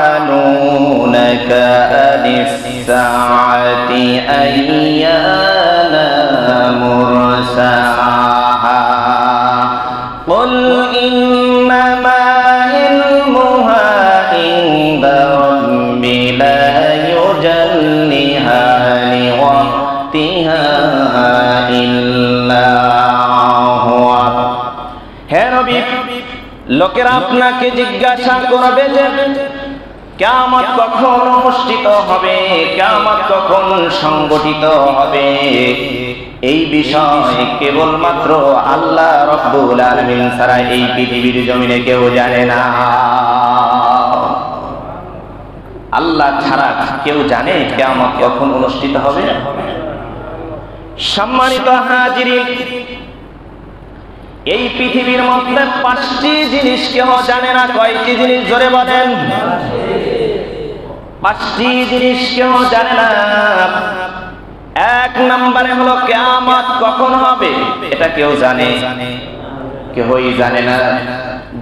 يسألونك عن الساعة أيان مرساها قل إنما علمها عند ربي لا يجليها لوقتها إلا هو হে নবী লোকেরা আপনাকে জিজ্ঞাসা করবে যে কিয়ামত কখন অনুষ্ঠিত হবে, কিয়ামত কখন সংগঠিত হবে, এই বিষয় কেবলমাত্র আল্লাহ রাব্বুল আলামিন ছাড়া এই পৃথিবীর জমিনে কেউ জানে না। আল্লাহ ছাড়া কেউ জানে কিয়ামত কখন অনুষ্ঠিত হবে? সম্মানিত হাজিরিন, এই পৃথিবীর মধ্যে 5টি জিনিস কেউ জানে না। কয়টি জিনিস জোরে বলেন? 5টি জিনিস কেউ জানে না। 1 নম্বরে হলো কিয়ামত কখন হবে, এটা কেউ জানে? কেউই জানে না।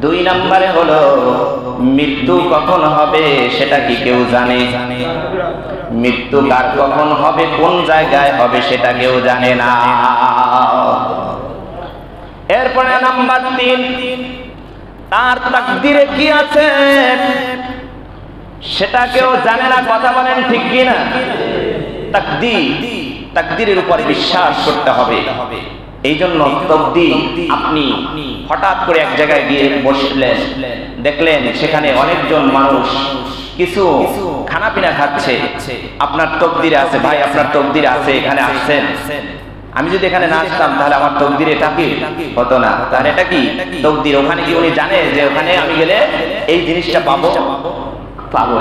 2 নম্বরে হলো মৃত্যু কখন হবে, সেটা কি কেউ জানে? মৃত্যু কার কখন হবে, কোন জায়গায় হবে, সেটা কেউ জানে না। এরপরে নাম্বার 3, তার তাকদীরে কি আছে সেটা কেউ জানে না। কথা বলেন ঠিক কি না? তাকদীরের উপর বিশ্বাস করতে হবে। এই জন্য তাকদীর, আপনি হঠাৎ করে এক জায়গায় গিয়ে বসলেন, দেখলেন সেখানে অনেকজন মানুষ কিছু খানাপিনা খাচ্ছে, আপনার তাকদীরে আছে, ভাই আপনার তাকদীরে আছে, এখানে আসছেন। আমি যদি এখানে না আসতাম তাহলে আমার তাকদীরে এটা কি হতো না। তাহলে এটা কি তাকদীর? ওখানে কি উনি জানে যে ওখানে আমি গেলে এই জিনিসটা পাবো?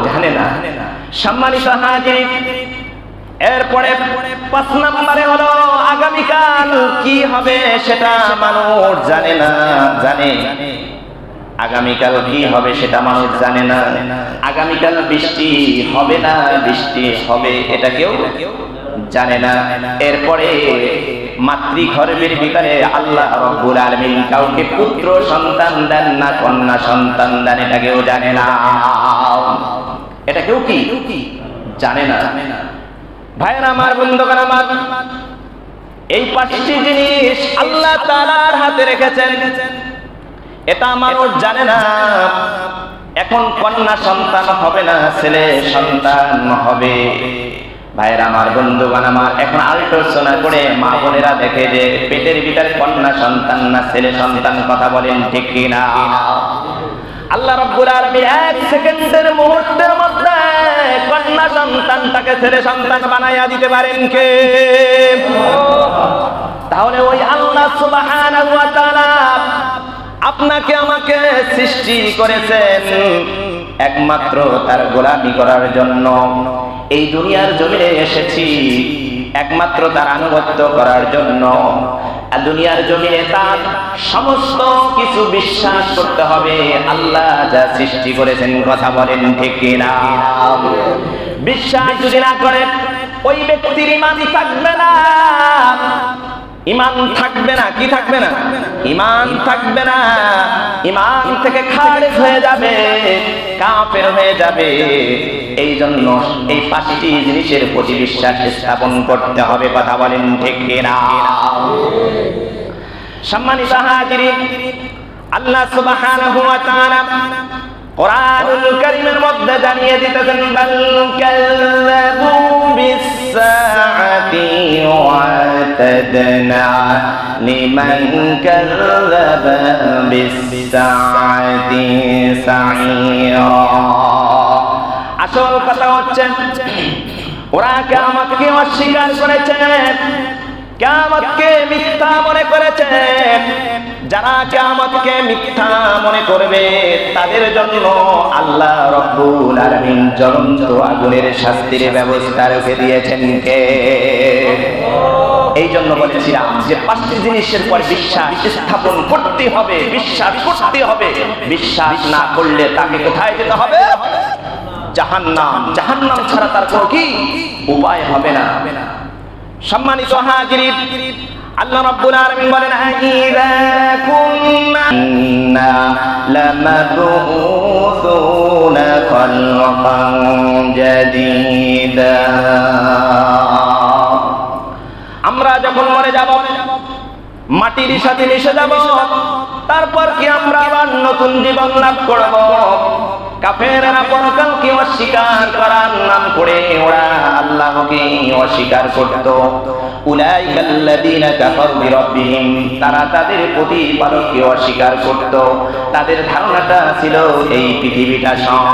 জানে না। সম্মানিত হাজিরিন, এরপরে 5 নম্বরে হলো আগামীকাল কি হবে সেটা মানুষ জানে না। জানে আগামীকাল কি হবে সেটা মানুষ জানে না। আগামীকাল বৃষ্টি হবে না বৃষ্টি হবে এটা কেউ জানে না। এরপরে মাতৃগর্ভের ভিতরে আল্লাহ রাব্বুল আলামিন কাউকে পুত্র সন্তান দেন না কন্যা সন্তান দেন, এটা কেউ জানে না। এটা কেউ কি জানে না। ভাইরা আমার, বন্ধুগণ আমার, এই 5টি জিনিস আল্লাহ তাআলার হাতে রেখেছেন, এটা মানুষ জানে না। এখন কন্যা সন্তান হবে না ছেলে সন্তান হবে। ভাইরা আমার, বন্ধুগণ আমার, এখন আল্ট্রাসাউন্ড করে মা বোনেরা দেখে যে পেটের ভিতরে কন্যা সন্তান না ছেলে সন্তান। কথা বলেন ঠিক কি না? আল্লাহ রাব্বুল আলামিন 1 সেকেন্ডের মুহূর্তের মধ্যে কন্যা সন্তানটাকে ছেলে সন্তান বানায়া দিতে পারেন কে? তাহলে ওই আল্লাহ সুবহানাহু ওয়া তাআলা আপনাকে আমাকে সৃষ্টি করেছেন একমাত্র তার গোলামি করার জন্য। এই দুনিয়ার জমিনে এসেছি একমাত্র তার আনুগত্য করার জন্য। আর দুনিয়ার জমিনে তার সমস্ত কিছু বিশ্বাস করতে হবে আল্লাহ যা সৃষ্টি করেছেন। কথা বলেন ঠিক কিনা? বিশ্বাস যদি না করে ওই ব্যক্তির ঈমান থাকবে না। ঈমান থাকবে না। কি থাকবে না? ঈমান থাকবে না। ঈমান থেকে খারিজ হয়ে যাবে, কাফের হয়ে যাবে। এই জন্য এই 5টি জিনিসের প্রতি বিশ্বাস স্থাপন করতে হবে। কথা বলেন ঠিক কিনা? সম্মানিত হাজিরিন, আল্লাহ সুবহানাহু ওয়া তাআলা কোরআনুল কারীমের মধ্যে জানিয়ে দিতেছেন, বাল কাযযাবু বিস-সাআতি ওয়া তাদনা লিমান কাযযাবা বিস-সাআতি সাঈরা। আসল কথা হচ্ছে ওরা কিয়ামতকে অস্বীকার করেছে, কিয়ামতকে মিথ্যা মনে করেছে। যারা কিয়ামতকে মিথ্যা মনে করবে তাদের জন্য আল্লাহ রাব্বুল আলামিন জ্বলন্ত আগুনের শাস্তির ব্যবস্থা রেখে দিয়েছেন কে? এই জন্য বলেছিলাম যে 5টি জিনিসের পর বিশ্বাস স্থাপন করতে হবে, বিশ্বাস করতে হবে। বিশ্বাস না করলে তাকে কোথায় যেতে হবে? জাহান্নাম। জাহান্নাম ছাড়া তার কোনো কি উপায় হবে না। সম্মানিত হাজিরিন, আল্লাহ রাব্বুল আলামিন বলেন আইযা কুন্না লামাবউসুনা খালকান জাদীদা, আমরা যখন মরে যাব, মাটির সাথে মিশে যাব, তারপর কি আমরা আবার নতুন জীবন লাভ করব। কাফেররা পরকালকে অস্বীকার করার নাম করে ওরা আল্লাহকে অস্বীকার করত। উলাইকাল্লাযীনা কাফারু বিরাব্বিহিম, তারা তাদের প্রতিপালককে অস্বীকার করত। তাদের ধারণাটা ছিল এই পৃথিবীটা সব,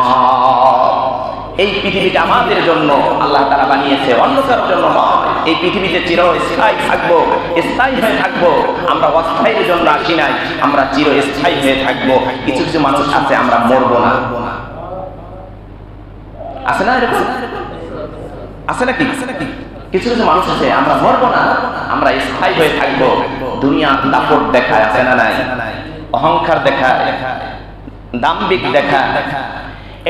এই পৃথিবীটা আমাদের জন্য আল্লাহ তাআলা বানিয়েছে, অন্য কারোর জন্য নয়। এই পৃথিবীতে চিরস্থায়ী থাকবো, স্থায়ী হয়ে থাকবো। আমরা অস্থায়ীর জন্য আসি নাই, আমরা চিরস্থায়ী হয়ে থাকবো। কিছু কিছু মানুষ আছে আমরা মরবো না, আছে না এরকম? আছে নাকি? কিছু কিছু মানুষ আছে আমরা মরবো না, আমরা স্থায়ী হয়ে থাকবো। দুনিয়া দাপট দেখায়, আছে না নাই? অহংকার দেখায়, দাম্ভিক দেখায়।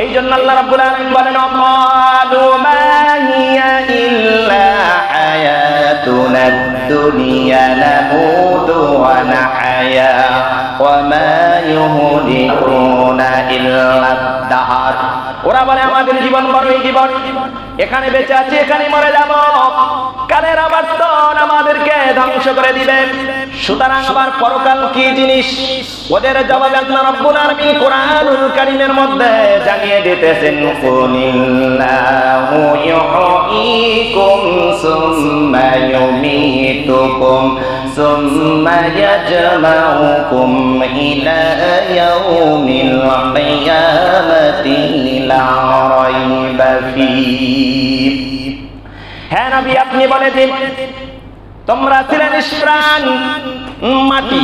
এই জন্য আল্লাহ রাব্বুল আলামিন বলেন ক্বালু মা হিয়া ইল্লা হায়াতুনাদ দুনিয়া নামুতু ওয়া নাহয়া ওয়া মা ইউহলিকুনা ইল্লা দাহর। ওরা বলে আমাদের জীবন বড়ই জীবন, এখানে বেঁচে আছি, এখানে মরে যাব, কালের আবর্তন আমাদেরকে ধ্বংস করে দিবে। সুতরাং আবার পরকাল কি জিনিস? ওদের জবাবে আল্লাহ রাব্বুল আলামিন কোরআনুল কারীমের মধ্যে জানিয়ে দিতেছেন কুলিল্লাহু ইউহয়িকুম সুম্মা ইউমীতুকুম সুম্মা ইয়াজমাউকুম ইলা ইয়াউমিল কিয়ামাতি লা রাইবা ফীহ। হ্যাঁ নবী, আপনি বলে দিন, তোমরা ছিলে নিষ্প্রাণ মাটি,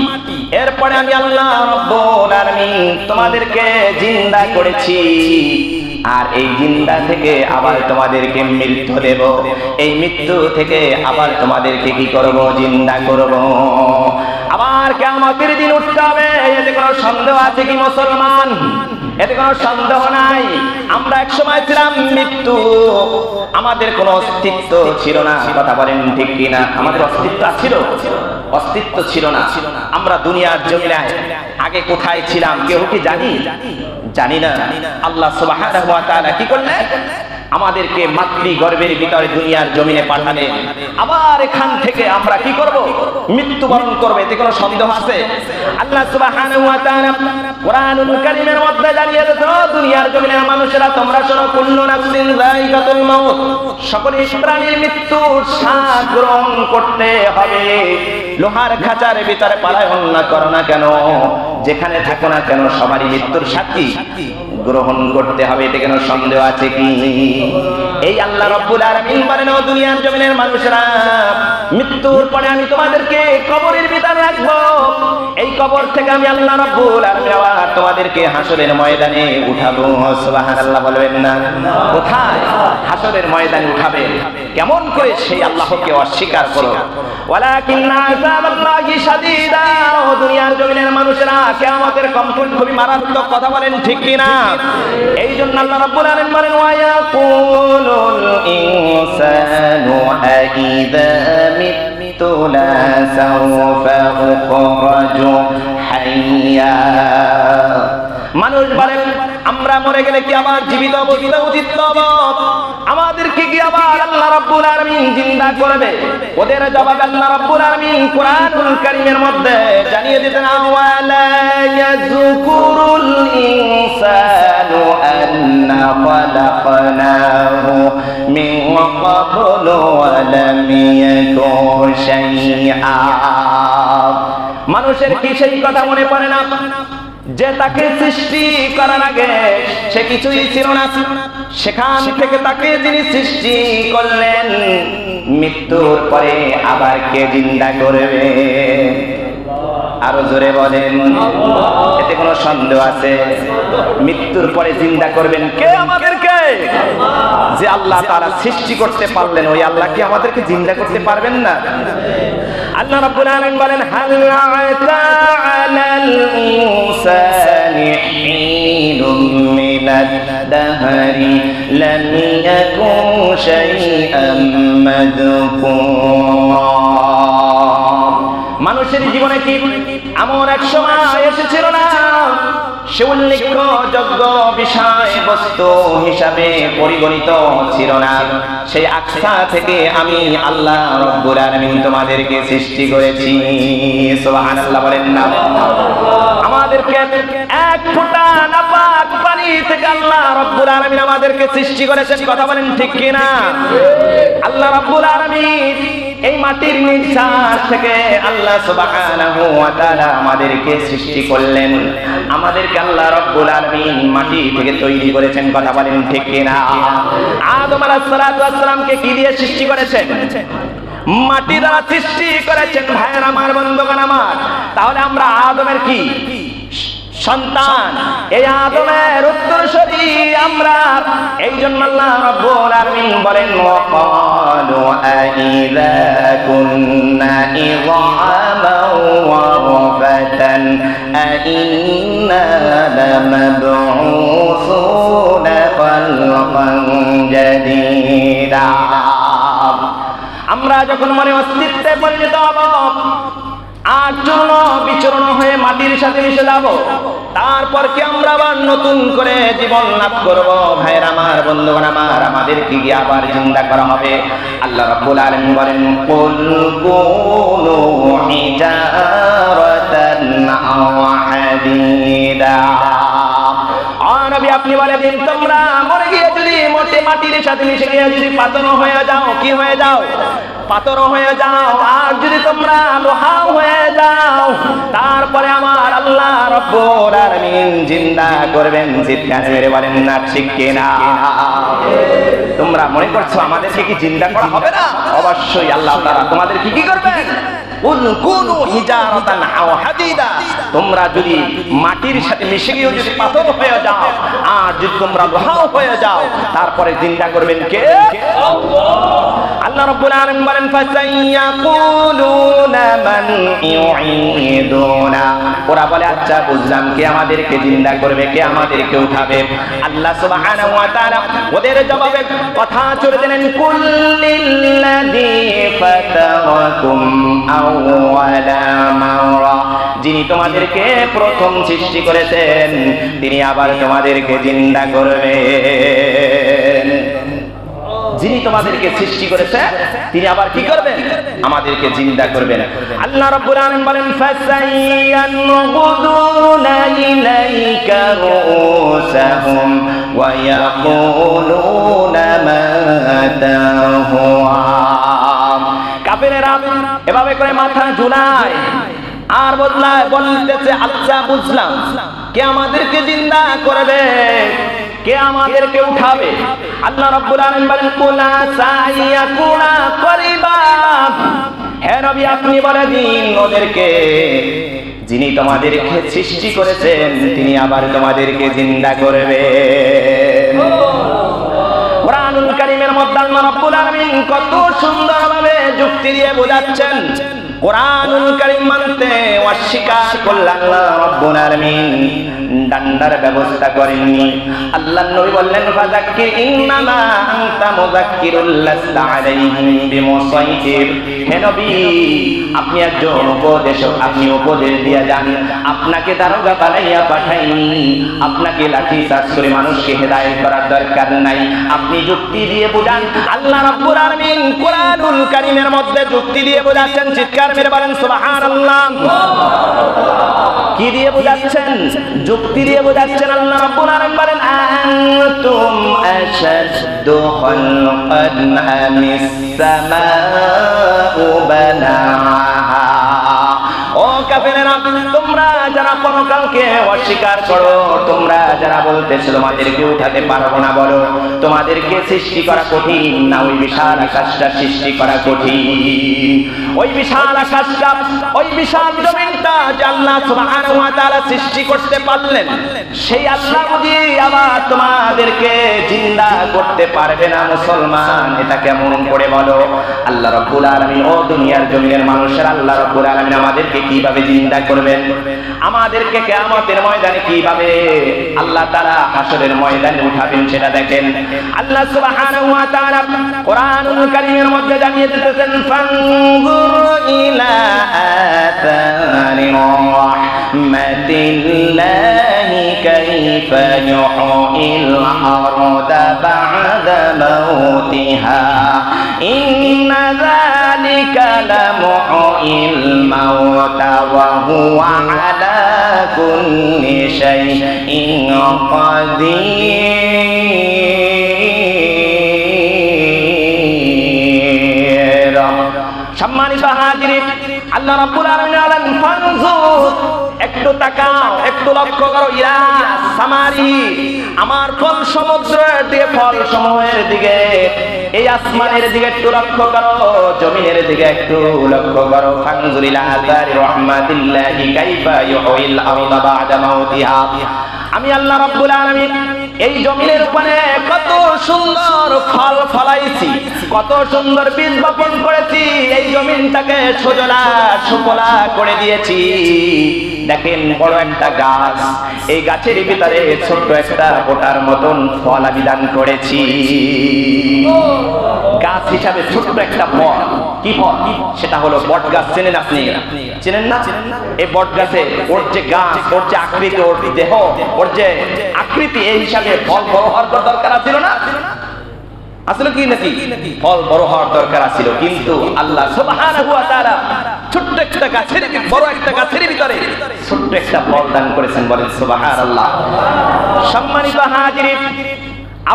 এরপরে আমি আল্লাহ রাব্বুল আলামিন তোমাদেরকে জিন্দা করেছি, আর এই জিন্দা থেকে আবার তোমাদেরকে মৃত্যু দেব। এই মৃত্যু থেকে আবার তোমাদেরকে কি করব? জিন্দা করব। আবার কিয়ামতের দিন উঠতে হবে, এতে কোনো সন্দেহ আছে কি মুসলমান? এতে কোনো সন্দেহ নাই। আমরা এক সময় ছিলাম মৃত্যু, আমাদের কোনো অস্তিত্ব ছিল না। কথা বলেন ঠিক কিনা? আমাদের অস্তিত্ব ছিল? অস্তিত্ব ছিল না। আমরা দুনিয়ার জমিনে আগে কোথায় ছিলাম কেউ কি জানি? জানি না। আল্লাহ সুবহানাহু ওয়া তাআলা কি করলেন? আমাদেরকে মাতৃগর্ভের ভিতরে দুনিয়ার জমিনে পাঠালেন। আবার এখান থেকে আমরা কি করব? মৃত্যুবরণ করব। এতে কোনো সন্দেহ আছে? আল্লাহ সুবহানাহু ওয়া তাআলা কোরআনুল কারীমের মধ্যে জানিয়ে দিয়েছেন, দুনিয়ার জমিনের মানুষেরা তোমরা শোনো, কুল্লু নাফসিন যায়িকাতুল মাউত, সকল প্রাণীর মৃত্যুর স্বাদ গ্রহণ করতে হবে। লোহার খাঁচার ভিতরে পালায়ন না করো না কেন, যেখানে থাকো না কেন, সবারই মৃত্যুর সাথী গ্রহণ করতে হবে। এতে কেন সন্দেহ আছে কি? এই আল্লাহ রাব্বুল আলামিন বলেন, ও দুনিয়ার জমিনের মানুষেরা, মৃত্যুর পরে আমি তোমাদেরকে কবরের ভিতরে রাখবো। এই কবর থেকে আমি আল্লাহ রাব্বুল আলামিন আবার তোমাদেরকে হাসরের ময়দানে উঠাবো। সুবহানাল্লাহ বলবেন না? কোথায়? হাসরের ময়দানে উঠাবে। কেমন করে? সেই আল্লাহকে অস্বীকার করো। ওয়ালাকিন্না আযাবাল্লাহি শাদীদা। ও দুনিয়ার জমিনের মানুষেরা, কিয়ামতের কম্পন খুবই মারাত্মক। কথা বলেন ঠিক কিনা? এই জন্য আল্লাহ রাব্বুল আলামিন বলেন, ওয়া ইয়াকুলুল ইনসানু আইযা মিতু লা সাওফা উখরাজু হাইয়া। মানুষ বলেন, আমরা মরে গেলে কি আবার জীবিত অবস্থা উচিত হবে? আমাদেরকে কি আবার আল্লাহ রাব্বুল আলামিন জিন্দা করবে? ওদের জবাবে আল্লাহ রাব্বুল আলামিন কোরআনুল কারীমের মধ্যে জানিয়ে দিতেন, ওয়ালা ইয়াযকুরুল ইনসানু আন্না খালাকনাহু মিন ক্বাবলু ওয়া লাম ইয়াকুন শাইআ। মানুষের কি সেই কথা মনে পড়ে না যে তাকে সৃষ্টি করার আগে সে কিছুই ছিল না? সেখান থেকে তাকে যিনি সৃষ্টি করলেন, মৃত্যুর পরে আবার কে জিন্দা করবে? আরো জোরে বলেন। এতে কোনো সন্দেহ আছে? মৃত্যুর পরে জিন্দা করবেন কে? আমাদেরকে। যে আল্লাহ তাআলা সৃষ্টি করতে পারলেন, ওই আল্লাহ কি আমাদেরকে জিন্দা করতে পারবেন না? আল্লাহ রাব্বুল আলামিন বলেন, হাল আতা আলাল ইনসানি হিনুম মিনাদ দাহরি লাম ইয়াকুন শাইআম মাযকুরা। মানুষের জীবনে কি এমন এক সময় এসেছিল না সে উল্লেখযোগ্য বিষয় বস্তু হিসাবে পরিগণিত ছিল না? সেই আকসা থেকে আমি আল্লাহ রব্বুল আলামিন তোমাদেরকে সৃষ্টি করেছি। সুবহানাল্লাহ বলেন না? আমাদেরকে এক ফোঁটা নাপাক পানি থেকে আল্লাহ রব্বুল আলামিন আমাদেরকে সৃষ্টি করেছেন। কথা বলেন ঠিক কি না? আল্লাহ রব্বুল আলামিন এই মাটির নিঃশ্বাস থেকে আল্লাহ সুবহানাহু ওয়া তাআলা আমাদেরকে সৃষ্টি করলেন। আমাদেরকে আল্লাহ রব্বুল আলামিন মাটি থেকে তৈরি করেছেন। কথা বলেন ঠিক কি না? আদম আলাইহিস সালাতু ওয়াস সালামকে কি দিয়ে সৃষ্টি করেছেন? মাটি দ্বারা সৃষ্টি করেছেন। ভাইয়ের আমার, বন্ধুগণ আমার, তাহলে আমরা আদমের কি সন্তান? এই আদমের উত্তরসূরি আমরা। এই জন্য আল্লাহ রাব্বুল আলামিন বলেন ওয়াকালু আইযা কুন্না ইযআমান ওয়া রাফাতান আইন্না লামাবউসুনা খালকান জাদীদা। আমরা যখন মনে অস্তিত্বে পরিণত হব আর চূর্ণ বিচূর্ণ হয়ে মাটির সাথে মিশে যাব, তারপর কি আমরা আবার নতুন করে জীবন লাভ করব? ভাইয়ের আমার, বন্ধুগণ আমার, আমাদেরকে কি আবার জিন্দা করা হবে? আল্লাহ রাব্বুল আলামিন বলেন কুল কুনু হিজারাতান আও হাদীদা। নবী আপনি বলে দিন, তোমরা মরে গিয়ে যদি মাটির সাথে মিশে গিয়ে যদি পাথর হয়ে যাও, কি হয়ে যাও? পাথর হয়ে যাও। আর যদি তোমরা লোহা হয়ে যাও, তারপরে আমার আল্লাহ রব্বুল আলামিন জিন্দা করবেন। চিৎকার মেরে বলেন না ঠিক কিনা? তোমরা মনে করছো আমাদেরকে কি জিন্দা করা হবে না? অবশ্যই আল্লাহ তাআলা তোমাদেরকে কি করবেন? কুনু হিজারাতান আও হাদীদা। তোমরা যদি মাটির সাথে মিশে গিয়ে যদি পাথর হয়ে যাও, আর যদি তোমরা লোহা হয়ে যাও, তারপরে জিন্দা করবেন কে? আল্লাহ। আল্লাহ রাব্বুল আলামিন বলেন ফাসাইয়াকুলুনা মান ইউঈদুনা। ওরা বলে আচ্ছা বুঝলাম, কে আমাদেরকে জিন্দা করবে, কে আমাদেরকে উঠাবে? আল্লাহ সুবহানাহু ওয়া তাআলা ওদের জবাবে কথা ছড়ে দিলেন কুল্লিল্লাযী ফাতারাকুম আউওয়ালা মাররা। যিনি তোমাদেরকে প্রথম সৃষ্টি করেছেন তিনি আবার তোমাদেরকে জিন্দা করবেন। যিনি তোমাদেরকে সৃষ্টি করেছে তিনি আবার কি করবেন? আমাদেরকে জিন্দা করবেন। আল্লাহ রাব্বুল আলামিন বলেন ফাসাইয়ানগুদুনা ইলাইকা রুসাহুম ওয়া ইয়াকুলুনা মাতাহু। কাফেররা এভাবে করে মাথা ঝুলায় আর বলতেছে আচ্ছা বুঝলাম, কে আমাদেরকে জিন্দা করবে, কে আমাদেরকে উঠাবে? আল্লাহ রাব্বুল আলামিন বলেন কুলা সাইয়াকুনা করিবা। হে নবী আপনি বলে দিন ওদেরকে, যিনি তোমাদেরকে সৃষ্টি করেছেন তিনি আবার তোমাদেরকে জিন্দা করবে। কুরআনুল কারীমের মধ্যে আল্লাহ রাব্বুল আলামিন কত সুন্দরভাবে যুক্তি দিয়ে বোঝাচ্ছেন। কুরআনুল কারীম মানতে অস্বীকার করলেন আল্লাহ রাব্বুল আলামিন ডান্ডার ব্যবস্থা করেননি। আল্লাহর নবী বললেন ফাযাক্কির ইন্নামা আনতা মুযাক্কিরুল লাস্তা আলাইহিম বিমুসাইতির। হে নবী আপনি একজন উপদেশক, আপনি উপদেশ দিয়ে যান। আপনাকে দারোগা বানাইয়া পাঠাইনি, আপনাকে লাঠি চার্জ করে মানুষকে হেদায়েত করার দরকার নাই। আপনি যুক্তি দিয়ে বোঝান। আল্লাহ রাব্বুল আলামিন কুরআনুল কারীমের মধ্যে যুক্তি দিয়ে বোঝাচ্ছেন। চিৎকার মেরে বলেন সুবহানাল্লাহ। কি দিয়ে বোঝাচ্ছেন? যুক্তি দিয়ে বোঝাচ্ছেন। আল্লাহ রাব্বুল আলামিন বলেন আনতুম আশাদ্দু খালকান আমিস সামাউ বানাহা। ও কাফেরেরা, তোমরা যারা পরকালকে অস্বীকার করো, তোমরা যারা বলতেছো তোমাদেরকে উঠাতে পারবো না, বলো তোমাদেরকে সৃষ্টি করা কঠিন না ওই বিশাল আকাশটা সৃষ্টি করা কঠিন? ওই বিশাল আকাশটা, ওই বিশাল জমিনটা যে আল্লাহ সুবহানাহু ওয়া তাআলা সৃষ্টি করতে পারলেন, সেই আল্লাহ যদি আবার তোমাদেরকে জিন্দা করতে পারবে না মুসলমান, এটা কেমন করে বলো? আল্লাহ রাব্বুল আলামিন ও দুনিয়ার জমিনের মানুষের আল্লাহ রাব্বুল আলামিন আমাদেরকে কিভাবে জিন্দা করবেন? আমাদের আমাদেরকে কিয়ামতের ময়দানে কিভাবে আল্লাহ তাআলা হাসরের ময়দানে উঠাবেন সেটা দেখেন। আল্লাহ সুবহানাহু ওয়া তাআলা কোরআনুল কারীমের মধ্যে জানিয়ে দিতেছেন, ফানজুর ইলা আতারি রাহমাতিল্লাহি কাইফা ইউহিল আরদা বা'দা মাউতিহা ইন্না যালিকা লামুহিল মাউতা ওয়া হুয়া আলা কুল্লি শাইইন কাদির। সম্মানিত হাজিরিন, আল্লাহ রাব্বুল আলামিন বলেন, ফানজুর, একটু তাকাও, একটু লক্ষ্য করো, ইলা সামারি, আমার ফল সমুদ্রের দিকে, ফল সমূহের দিকে, এই আসমানের দিকে একটু লক্ষ্য করো, জমিনের দিকে একটু লক্ষ্য করো। ফানজুর ইলা আতারি রাহমাতিল্লাহি কাইফা ইউহিল আরদা বা'দা মাউতিহা। আমি আল্লাহ রাব্বুল আলামিন এই জমিনের উপরে কত সুন্দর ফল ফলাইছি, কত সুন্দর বীজ বপন করেছি, এই জমিনটাকে সজলা সুফলা করে দিয়েছি। দেখেন বড় একটা গাছ, এই গাছের ভিতরে ছোট্ট একটা ফোঁটার মতন ফল আমি দান করেছি। গাছ হিসাবে ছোট্ট একটা ফল, কি ফল? সেটা হলো বট গাছ। চেনেন আপনি? চেনেন না? এই বট গাছে ওর যে গাছ, ওর যে আকৃতি, ওর দেহ, ওর যে আকৃতি, এই হিসাবে ফল বড় হওয়ার দরকার ছিল না? আসলে কি নাকি ফল বড় হওয়ার দরকার ছিল, কিন্তু আল্লাহ সুবহানাহু ওয়া তাআলা ছোট্ট একটা গাছের, বড় একটা গাছের ভিতরে ছোট্ট একটা ফল দান করেছেন। বলেন সুবহানাল্লাহ। সম্মানিত হাজিরিন,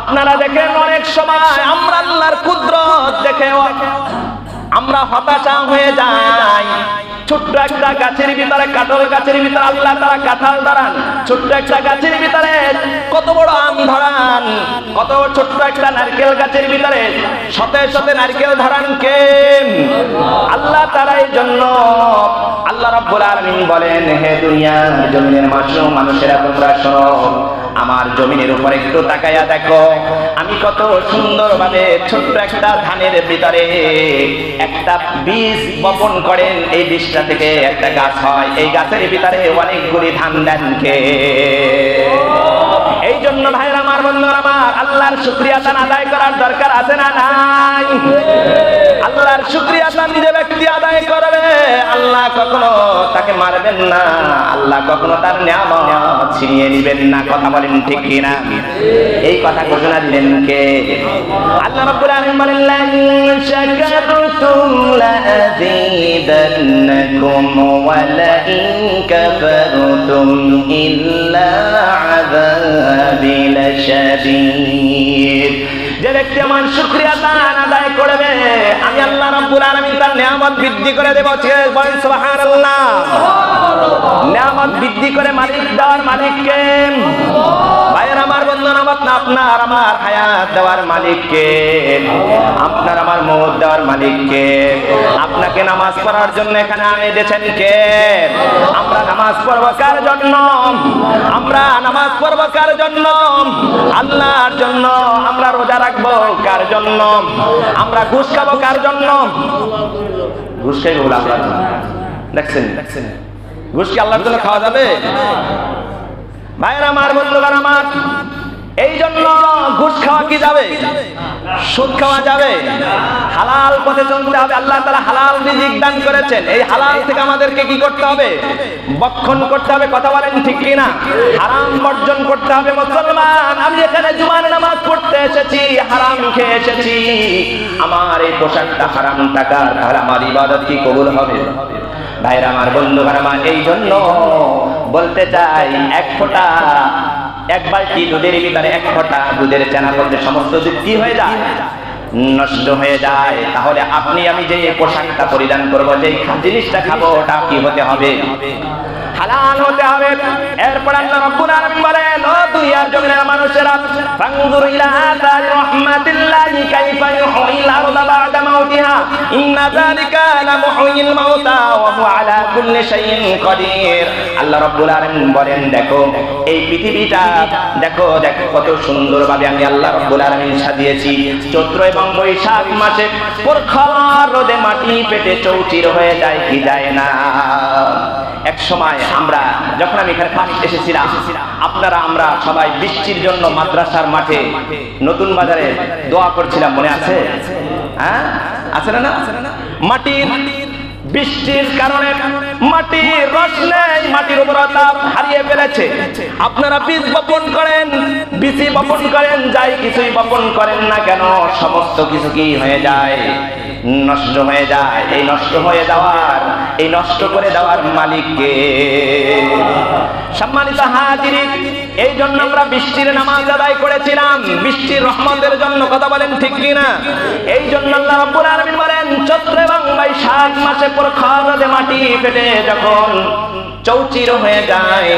আপনারা দেখেন অনেক সময় আমরা আল্লাহর কুদরত দেখে আমরা হতাশা হয়ে যাই। ছোট্ট একটা গাছের ভিতরে, কাঁঠাল গাছের ভিতরে আল্লাহ তাআলা কাঁঠাল ধরান, ছোট্ট একটা গাছের ভিতরে কত বড় আম ধরান, কত ছোট্ট একটা নারকেল গাছের ভিতরে শতে শতে নারকেল ধরান কে? আল্লাহ তাআলা। এই জন্য আল্লাহ রাব্বুল আলামিন বলেন, হে দুনিয়ার জমিনের মানুষেরা তোমরা শোনো, আমার জমিনের উপর একটু তাকায়া দেখো, আমি কত সুন্দরভাবে ছোট্ট একটা ধানের ভিতরে একটা বীজ বপন করেন, এই বীজটা থেকে একটা গাছ হয়, এই গাছের ভিতরে অনেকগুলি ধান দেন কে? এই জন্য ভাইরা আমার, বন্ধুরা আমার, আল্লাহর শুকরিয়া আদায় করার দরকার আছে না নাই? আল্লাহর শুকরিয়া যে ব্যক্তি আদায় করবে, আল্লাহ কখনো তাকে মারবেন না, আল্লাহ কখনো তার নিয়ামত ছিনিয়ে নেবেন না। কথা বলেন ঠিক কি না? এই কথা ঘোষণা দিলেন কে? আল্লাহ রাব্বুল আলামিন বলেন, লা ইন শাকারতুম লাযীদান্নাকুম ওয়া লা ইন কাফারতুম ইল্লা আযাবি লাশাদীদ। যে ব্যক্তি আমার শুকরিয়া আদায় করবে, আমি আল্লাহ রাব্বুল আলামিন তার নিয়ামত বৃদ্ধি করে দেব। বলেন সুবহানাল্লাহ। নিয়ামত বৃদ্ধি করে মালিক দেওয়ার মালিক কে? ভাইয়ের আমার, বন্ধুরা আমার, আপনার আমার হায়াত দেওয়ার মালিক কে? আপনার আমার মওত দেওয়ার মালিক কে? আপনাকে নামাজ পড়ার জন্য এখানে এনেছেন কে? আমরা নামাজ পড়বো কার জন্য? আমরা নামাজ পড়বো কার জন্য? আল্লাহর জন্য। আমরা রোজা রাখবো কার জন্য? আমরা ঘুষ খাবো কার জন্য? ঘুষ খাইবো বলে আল্লাহর জন্য। দেখছেন ঘুষ কি আল্লাহর জন্য খাওয়া যাবে? ভাইরা আমার, বন্ধুগণ আমার, এই জন্য ঘুষ খাওয়া কি যাবে? সুদ খাওয়া যাবে? হালাল পথে চলতে হবে। আল্লাহ তাআলা হালাল রিজিক দান করেছেন, এই হালাল থেকে আমাদেরকে কি করতে হবে? বক্ষণ করতে হবে। কথা বলেন ঠিক কি না? হারাম বর্জন করতে হবে। মুসলমান, আমি এখানে জুমার নামাজ পড়তে এসেছি, হারাম খেয়ে এসেছি, আমার এই পোশাকটা হারাম টাকার, তাহলে আমার ইবাদত কি কবুল হবে? ভাইরা আমার, বন্ধুগণ আমার, এই জন্য বলতে চাই, এক ফোঁটা, এক বালতি দুধের ভিতরে এক ফোঁটা দুধের চানা করতে সমস্ত দুধ কি হয়ে যায়? নষ্ট হয়ে যায়। তাহলে আপনি আমি যে পোশাকটা পরিধান করবো, যে জিনিসটা খাবো, ওটা কি হতে হবে? হালাল হতে হবে। এরপর আল্লাহ রাব্বুল আলামিন বলেন, ও দুনিয়ার জমিনের মানুষেরা, ফানজুর ইলা আতারি রাহমাতিল্লাহি কাইফা ইউহিল আরদা বা'দা মাউতিহা ইন্না যালিকা লামুহিল মাউতা ওয়া হুয়া আলা কুল্লি শাইইন কাদির। আল্লাহ রাব্বুল আলামিন বলেন, দেখো এই পৃথিবীটা, দেখো দেখো কত সুন্দরভাবে আমি আল্লাহ রাব্বুল আলামিন সাজিয়েছি। চৈত্র এবং বৈশাখ মাসে প্রখর রোদে মাটি পেটে চৌচির হয়ে যায় কি যায় না? এক সময় আমরা যখন আমি এখানে ফার্স্ট এসেছিলাম, আমরা সবাই বৃষ্টির জন্য মাদ্রাসার মাঠে নতুন বাজারে দোয়া করছিলাম, মনে আছে? হ্যাঁ, আছে না? মাটির বৃষ্টির কারণে মাটির রস নেই, মাটির উর্বরতা হারিয়ে ফেলেছে। আপনারা বীজ বপন করেন, বীজ বপন করেন, যাই কিছুই বপন করেন না কেন, সমস্ত কিছু কি হয়ে যায়? নষ্ট হয়ে যায়। এই নষ্ট হয়ে যাওয়ার, এই নষ্ট করে দেওয়ার মালিককে। সম্মানিত হাজিরিন, এই জন্য আমরা বৃষ্টির নামাজ আদায় করেছিলাম, বৃষ্টির রহমতের জন্য। কথা বলেন ঠিক কিনা? এই জন্য আল্লাহ রাব্বুল আলামিন বলেন, চৈত্র এবং বৈশাখ মাসে প্রখর রোদে মাটি ফেটে যখন চৌচির হয়ে যায়,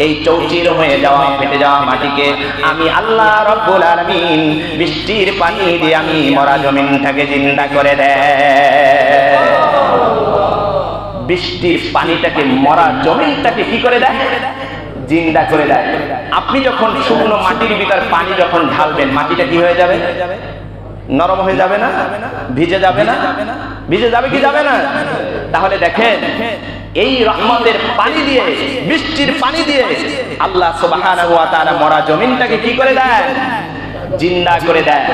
এই চৌচির হয়ে যাওয়া ফেটে যাওয়া মাটিকে আমি আল্লাহ রাব্বুল আলামিন বৃষ্টির পানি দিয়ে আমি মরা জমিনটাকে জিন্দা করে দেয়। বৃষ্টির পানিটাকে, মরা জমিনটাকে কি করে দেয়? জিন্দা করে দেয়। আপনি যখন শুকনো মাটির ভিতর পানি যখন ঢালবেন, মাটিটা কি হয়ে যাবে? নরম হয়ে যাবে না? ভিজে যাবে না? ভিজে যাবে কি যাবে না? তাহলে দেখেন, এই রহমতের পানি দিয়ে, বৃষ্টির পানি দিয়ে আল্লাহ সুবহানাহু ওয়া তাআলা মরা জমিনটাকে কি করে দেয়? জিন্দা করে দেয়।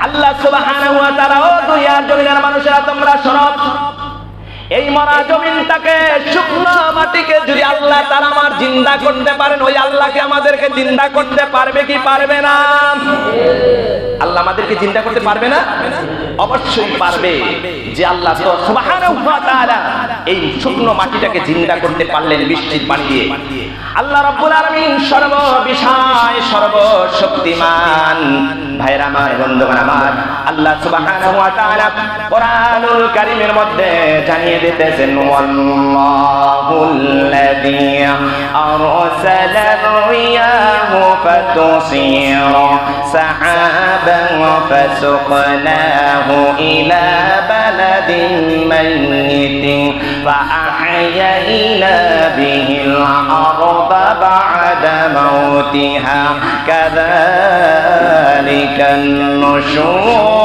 আল্লাহ সুবহানাহু ওয়া তাআলা, ও দুনিয়ার জমিনের মানুষেরা তোমরা শোনো, এই মরা জমিনটাকে, শুকনো মাটিকে যদি আল্লাহ তাআলা আমার জিন্দা করতে পারেন, ওই আল্লাহকে আমাদেরকে জিন্দা করতে পারবে কি পারবে না? আল্লাহ আমাদেরকে জিন্দা করতে পারবে না? অবশ্যই পারবে। যে আল্লাহ সুবহানাহু ওয়া তাআলা এই শুকনো মাটিটাকে জিন্দা করতে পারলেন বৃষ্টির পানি দিয়ে। আল্লাহ রাব্বুল আলামিন সর্ববিষয় সর্বশক্তিমান। ভাইরা আমার, বন্ধুগণ আমার, আল্লাহ সুবহানাহু ওয়া তাআলা কোরআনুল কারীমের মধ্যে জানিয়ে দিতেছেন, ওয়াল্লাহুল্লাযী আরসালা রিয়াহু ফাতুসিরু সাহাবান ফাসুকনাহু ইলা বালাদিন মাইয়িতিন ফাআহইয়ানা বিহিল আরদা বা'দা মাউতিহা কাযালিকান নুশুর।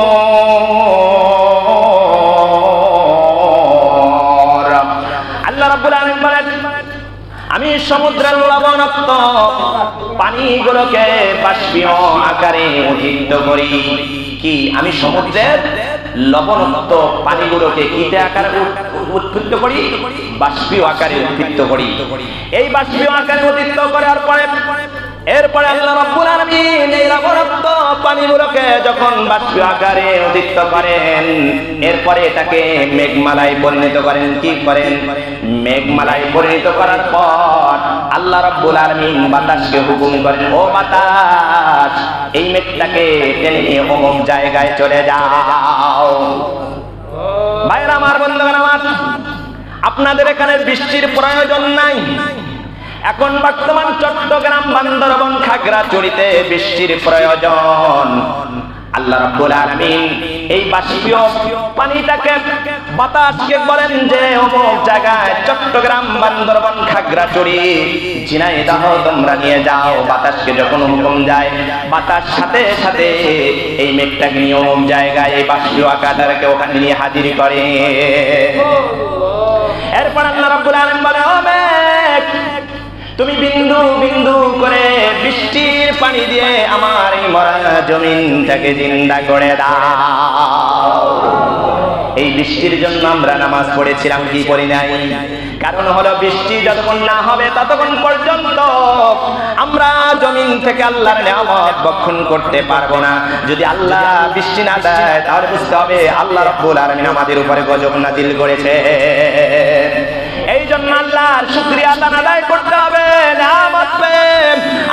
আল্লাহ রাব্বুল আলামিন বলেন, আমি সমুদ্রের লবণাক্ত পানিগুলোকে বাষ্পীয় আকারে উদ্দীপ্ত করি। কি? আমি সমুদ্রের লবণাক্ত পানিগুলোকে কিতে আকারে উদ্দীপ্ত করি? বাষ্পীয় আকারে উদ্দীপ্ত করি। এই বাষ্পীয় আকারে উদ্দীপ্ত করার পরে এরপরে আল্লাহ রাব্বুল আলামিন এই লবণাক্ত পানিগুলোকে যখন বাষ্পীয় আকারে উদ্দীপ্ত করেন, এরপরে এটাকে মেঘমালায় পরিণত করেন। কি করেন? মেঘমালায় পরিণত করার পর আল্লাহ রাব্বুল আলামিন বাতাসকে হুকুম করেন, ও বাতাস, এই মেঘটাকে টেনে নিয়ে অমুক জায়গায় চলে যাও। ভাইরা আমার, বন্ধুগণ আমার, আপনাদের এখানে বৃষ্টির প্রয়োজন নাই। এখন বর্তমান চট্টগ্রাম, বান্দরবান, খাগড়াছড়িতে বৃষ্টির প্রয়োজন। আল্লাহ রাব্বুল আলামিন এই বাষ্পীয় পানিটাকে, বাতাসকে বলেন যে অমুক জায়গায় চট্টগ্রাম, বান্দরবান, খাগড়াছড়ি, ঝিনাইদহ তোমরা নিয়ে যাও। বাতাসকে যখন হুকুম যায়, বাতাস সাথে সাথে এই মেঘটাকে নিয়ে অমুক জায়গায় এই বাষ্পীয় আকারটাকে ওখানে নিয়ে হাজির করে। এরপর আল্লাহ রাব্বুল আলামিন বলে, ও মেঘ, তুমি বিন্দু বিন্দু করে বৃষ্টির পানি দিয়ে আমার এই মরা জমিনটাকে জিন্দা করে দাও। এই বৃষ্টির জন্য আমরা নামাজ পড়েছিলাম, কি পড়ি নাই? কারণ হলো, বৃষ্টি যতক্ষণ না হবে ততক্ষণ পর্যন্ত আমরা জমিন থেকে আল্লাহর নিয়ামত ভক্ষণ করতে পারবো না। যদি আল্লাহ বৃষ্টি না দেয়, তাহলে বুঝতে হবে আল্লাহ রাব্বুল আলামিন আমাদের উপরে গজব নাজিল করেছে। এই জন্য আল্লাহর শুকরিয়া আদায় করতে হবে, নিয়ামত পেয়ে।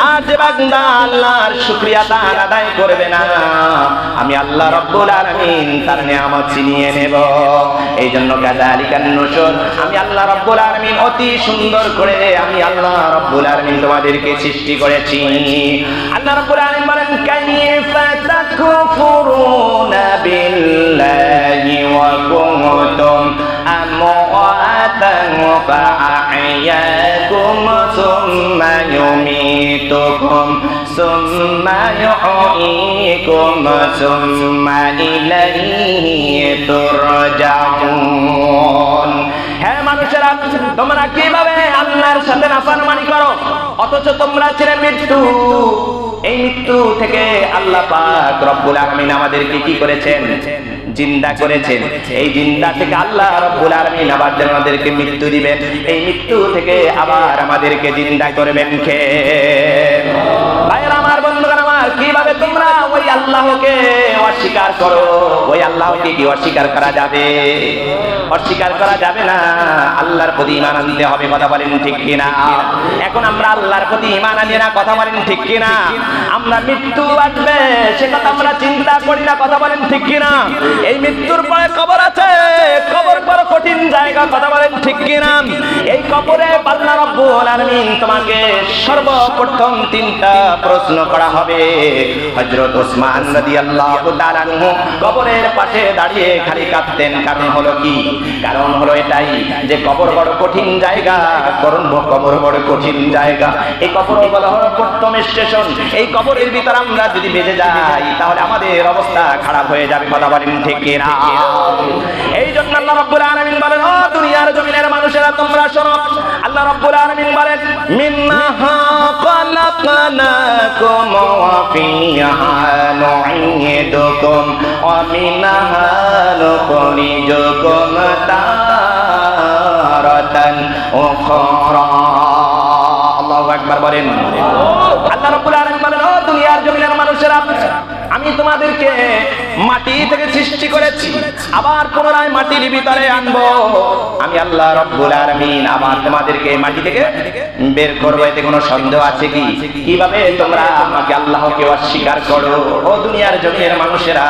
আর যে বান্দা আল্লাহর শুকরিয়া আদায় করবে না, আমি আল্লাহ রাব্বুল আলামিন তার নিয়ামত ছিনিয়ে নেব। এই জন্য কাযালিকান নুশুর, আমি আল্লাহ রাব্বুল আলামিন অতি সুন্দর করে আমি আল্লাহ রাব্বুল আলামিন তোমাদেরকে সৃষ্টি করেছি। আল্লাহ রাব্বুল আলামিন বলেন, কাইফা তাকফুরুনা বিল্লাহি ওয়া কুনতুম আমওয়াতান فأحياكم ثم يميتكم ثم يحييكم ثم إليه ترجعون। হ্যাঁ মানুষেরা, তোমরা কিভাবে আল্লাহর সাথে নাফরমানি করো, অথচ তোমরা ছিলে মৃত্যু। এই মৃত্যু থেকে আল্লাহ পাক রব্বুল আলামিন আমাদেরকে কি করেছেন? জিন্দা করেছেন। এই জিন্দা থেকে আল্লাহ রব্বুল আলামিন আবার আমাদেরকে মৃত্যু দিবেন। এই মৃত্যু থেকে আবার আমাদেরকে জিন্দা করবেন কে? ভাইরা আমার, বন্ধুগণ আমার, কিভাবে তোমরা ওই আল্লাহকে অস্বীকার করো? ওই আল্লাহকে কি অস্বীকার করা যাবে? অস্বীকার করা যাবে না। আল্লাহর প্রতি ঈমান আনতে হবে, কথা বলেন ঠিক কিনা? এখন আমরা আল্লাহর প্রতি ঈমান আনি না, কথা বলেন ঠিক কিনা? আমরা মৃত্যু আসবে সে কথা আমরা চিন্তা করি না, কথা বলেন ঠিক কিনা? এই মৃত্যুর পরে কবর আছে, কবর বড় কঠিন জায়গা, কথা বলেন ঠিক কিনা? এই কবরে আল্লাহ রাব্বুল আলামিন তোমাকে সর্বপ্রথম তিনটা প্রশ্ন করা হবে। হযরত ওসমান রাদিয়াল্লাহু তাআলা আনহু কবরের পাশে দাঁড়িয়ে খালি কাঁদতেন। কারণ হলো কি? কারণ হলো এটাই যে কবর বড় কঠিন জায়গা, কবর বড় কঠিন জায়গা। এই কবর বলা হলো প্রথম স্টেশন। এই কবরের ভিতর আমরা যদি বেঁচে যাই তাহলে আমাদের অবস্থা খারাপ হয়ে যাবে, কথা বলেন ঠিক কিনা? এই জন্য আল্লাহ রাব্বুল আলামিন বলেন, ও দুনিয়ার জমিনের মানুষেরা তোমরা শোনো। আল্লাহ রাব্বুল আলামিন বলেন, মিনহা খালাকনাকুম ওয়া ফিহা নুঈদুকুম ওয়া মিনহা নুখরিজুকুম তারাতান উখরা। আল্লাহু আকবার বলেন। আল্লাহ রাব্বুল আলামিন বলেন, ও দুনিয়ার জমিনের মানুষেরা, আমি তোমাদেরকে মাটি থেকে সৃষ্টি করেছি, আবার পুনরায় মাটির ভিতরে আনবো। আমি আল্লাহ রাব্বুল আলামিন আবার তোমাদেরকে মাটি থেকে বের করবো। এতে কোনো সন্দেহ আছে কি? কিভাবে তোমরা আমাকে আল্লাহকে অস্বীকার করো? ও দুনিয়ার জমিনের মানুষেরা,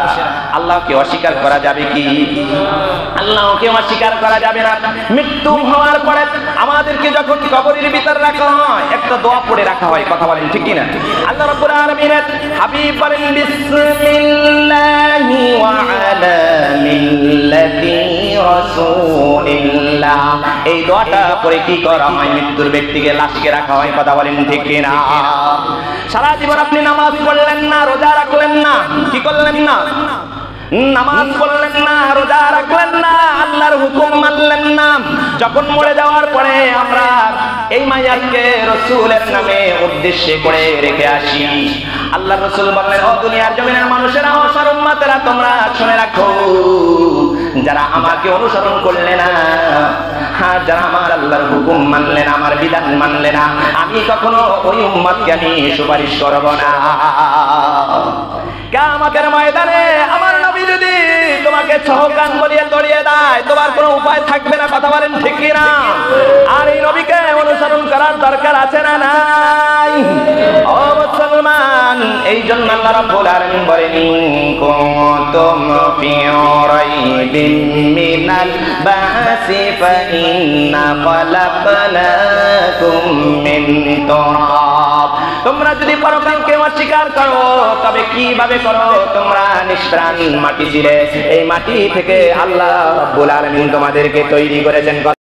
আল্লাহকে অস্বীকার করা যাবে কি? আল্লাহকে অস্বীকার করা যাবে না। মৃত্যু হওয়ার পরে আমাদেরকে যখন কবরের ভিতরে রাখা হয়, একটা দোয়া পড়ে রাখা হয়, কথা বলেন ঠিক কিনা? আল্লাহ রাব্বুল আলামিনের হাবিব বলেন, বিসমিল্লাহি ওয়া আলা মিল্লাতি রাসূলিল্লাহ। এই দোয়াটা পড়ে কি করা হয়? মৃত্যুর ব্যক্তিকে, লাশকে রাখা হয়, কথা বলেন ঠিক কিনা? সারা জীবন আপনি নামাজ পড়লেন না, রোজা রাখলেন না, কি করলেন না? নামাজ পড়লেন না, রোজা রাখলেন না, আল্লাহর হুকুম মানলেন না। যখন মরে যাওয়ার পরে আমরা এই মাইয়াতকে রাসূলের নামে উদ্দেশ্যে করে রেখে আসি। আল্লাহর রাসূল বললেন, ও দুনিয়ার জমিনের মানুষেরা, ও সার উম্মতেরা, তোমরা শুনে রাখো, যারা আমাকে অনুসরণ করলে না, হ্যাঁ, যারা আমার আল্লাহর হুকুম মানলে না, আমার বিধান মানলে না, আমি কখনো ওই উম্মতকে আমি সুপারিশ করব না। কিয়ামতের ময়দানে আমার নবী যদি তোমাকে চৌকান বলিয়ে দড়িয়ে দেয়, তোমার কোনো উপায় থাকবে না, কথা বলেন ঠিক কিনা? আর এই নবীকে অনুসরণ করার দরকার আছে না নাই? ও মুসলমান, এই জন্য আল্লাহ রাব্বুল আলামিন বলেন, কুনতুম ফি রাইবিন মিনাল বাসি ফাইন্না খালাকনাকুম মিন তুরাব। তোমরা যদি পরকালকে অস্বীকার করো, তবে কিভাবে করো? তোমরা নিষ্প্রাণ মাটি ছিলে, এই মাটি থেকে আল্লাহ রাব্বুল আলামিন তোমাদেরকে তৈরি করেছেন।